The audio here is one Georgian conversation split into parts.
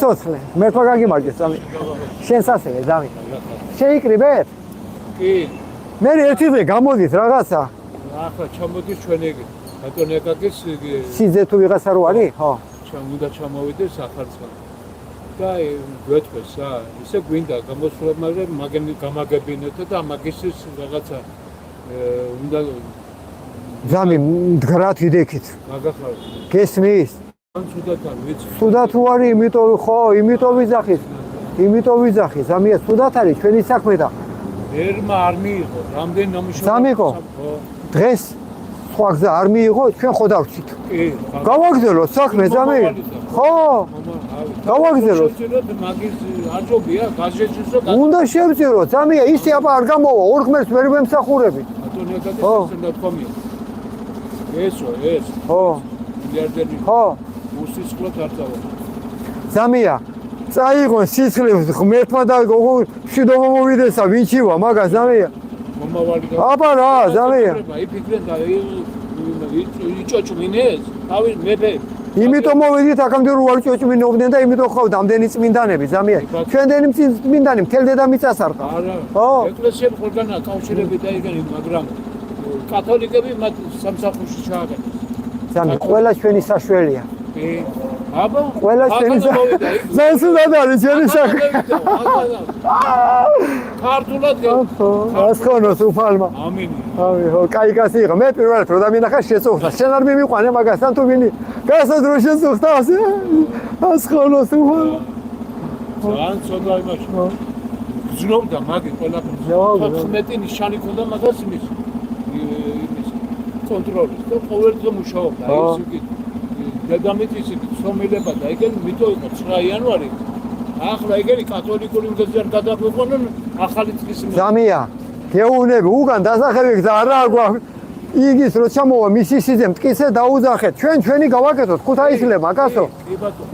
სოცხლე, მე თქვა გაგიმარჯოს სამი. შენს ასევე ზამი. შეიკრიბეთ? კი. მე ერთი დღე გამოდით რაღაცა. ახლა ჩამოდის ჩვენ ეგ. ბატონ ეკაკის სიძე თუ ვიღაცა რო არის? ხო. უნდა ჩამოვიდეს ახალწლად. და გვეთქვეს რა, ისე გვინდა გამოსვლა, მაგრამ გამაგებინეთ და მაგისტრის რაღაცა უნდა ზამი მდგრად ვიდექით. მაგახარეთ. გესმის? ცუდად არ ვიცი. ცუდად თუ არის, იმიტომ ხო, იმიტომ ვიძახით. იმიტომ ვიძახით. ზამია ცუდად არის ჩვენი საქმე და ერმა არ მიიღო, რამდენი ნამუშევარი. ზამიკო. დღეს სხვა გზა არ მიიღო, ჩვენ ხო დავჭით. კი. გავაგზავნოთ საქმე ზამი. ხო. გავაგზავნოთ. მაგის არჯობია, გაზეთშიო. უნდა შევწიროთ, ზამია, ისე აბა არ გამოვა, ორ ღმერთს ვერ ვემსახურები. ბატონ ეკაკის უნდა თქვამია. ესო, ეს. ხო. მილიარდერი. ხო. უსისხლოდ არ წავა. ზამია, წაიღონ სისხლებს ღმერთმა და მშვიდობა მოვიდესა, ვინჩივა მაგას ზამია. მომავალი და აბა რა, ზამია. იფიქრე და იჭოჭმინეს, თავი მეფე. იმიტომ მოვიდით აქამდე რო არ ჭოჭმინობდნენ და იმიტომ ხავთ ამდენი წმინდანები ზამია. ჩვენდენი წმინდანი მთელ დედამიწას არყა. არა. ხო. ეკლესიამ ხოლმე კავშირები დაიგენ, მაგრამ კათოლიკები მათ სამსახურში ჩააგდეს. ზამი, ყველა ჩვენი საშველია. კი. აბა, ყველა ჩვენი ზანსუდად არის ჩვენი საქმე. ქართულად ასხონოს უფალმა. ამინი. ამი, ხო, კაი კაცი იყო. მე პირველად რო დამინახა შეწუხდა. შენ არ მიმიყვანე მაგასთან თუ ვინი გასადრო შეწუხდა ასე. ასხონოს უფალმა. ძალიან ცოტა იმაში. გზნობდა მაგი ყველაფერს. 14 ნიშანი ქონდა მაგას იმის კონტროლის და ყოველდღე მუშაობდა. ეს იგი დედამიწის სომილება და ეგენ მითო იყო 9 იანვარი. ახლა ეგენი კათოლიკური უნივერსიტეტი გადაგვიყვანონ ახალი წლის ზამია, გეუბნები, უგან დასახები გზა არა გვაქვს. იგის რო ჩამოვა მისი სიძე მტკიცე დაუძახეთ. ჩვენი გავაკეთოთ ქუთაისლებ მაგასო.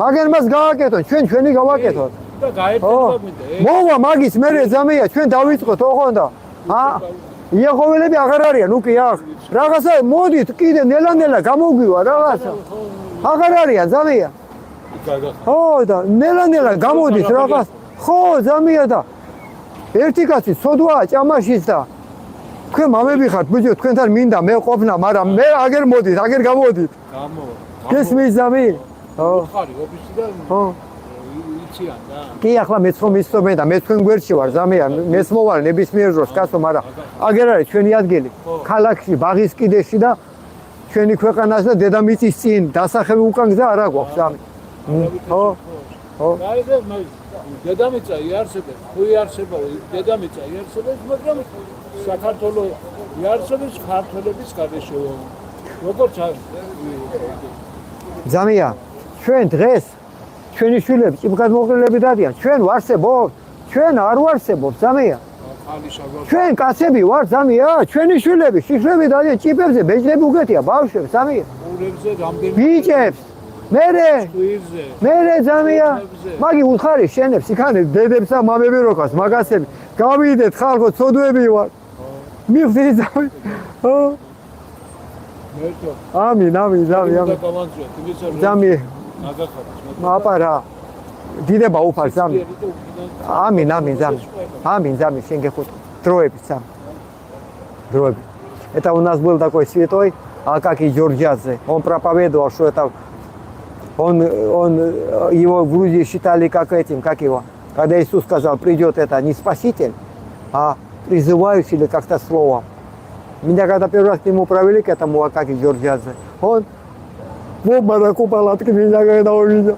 მაგენ მას გავაკეთოთ, ჩვენი გავაკეთოთ. და გაერთიანდა გვინდა. მოვა მაგის მერე ზამია, ჩვენ დავიწყოთ ოღონდ და იახოველები აღარ არიან, უკი ახ. რაღაცა მოდით, კიდე ნელა გამოგვივა რაღაცა. აღარ არიან ზამია. ხო და ნელა გამოდით რაღაც. ხო ზამია და ერთი კაცი ცოდვაა ჭამაშიც და თქვენ მამები ხართ, ბიჭო, თქვენთან მინდა მე ყოფნა, მაგრამ მე აგერ მოდით, აგერ გამოდით. გამოვა. გესმის ზამი? ხო. ხარი ოფისიდან. ხო. იციან და. კი, ახლა მეც ხომ ისწობენ და მე თქვენ გვერდში ვარ ზამია, მეც მოვალ ნებისმიერ დროს კაცო, მაგრამ აგერ არის ჩვენი ადგილი. ქალაქში, ბაღის კიდეში და ჩვენი ქვეყანას და დედამიწის წინ დასახები უკან გზა არ აქვს ზამი. ხო. ხო. გაიგე, დედამიწა იარსებებს, ხო იარსებაო, დედამიწა იარსებებს, მაგრამ საქართველოს იარსებებს ქართველების გარეშე. როგორც ზამია, ჩვენ დღეს ჩვენი შვილები ჭიბგადმოყრილები დადიან, ჩვენ ვარსებობთ, ჩვენ არ ვარსებობთ ზამია. ჩვენ კაცები ვართ ზამია, ჩვენი შვილები შიშლები დადიან ჭიპებზე, ბეჭდები უგეთია ბავშვებს ზამია. ურებზე რამდენი ბიჭებს მერე ზამია, მაგი უთხარი შენებს იქანე დედებს და მამები როქას, მაგასები. გავიდეთ ხალხო, ცოდვები ვარ. მიხდით ზამი. ხო. ამინ, ზამი. ზამი. აპარა. დიდება უფალ ზამი. ამინ, ზამი. Аминь, зами, всем гехут. Дроеби сам. Дроеби. Это у нас был такой святой, Акакий Джорджадзе. Он проповедовал, что это его в Грузии считали как его. Когда Иисус сказал, придет это не спаситель, а призывающий или как-то словом. Меня когда первый раз к нему провели, к этому Акакий Джорджадзе, он в обморок упал от меня, когда увидел.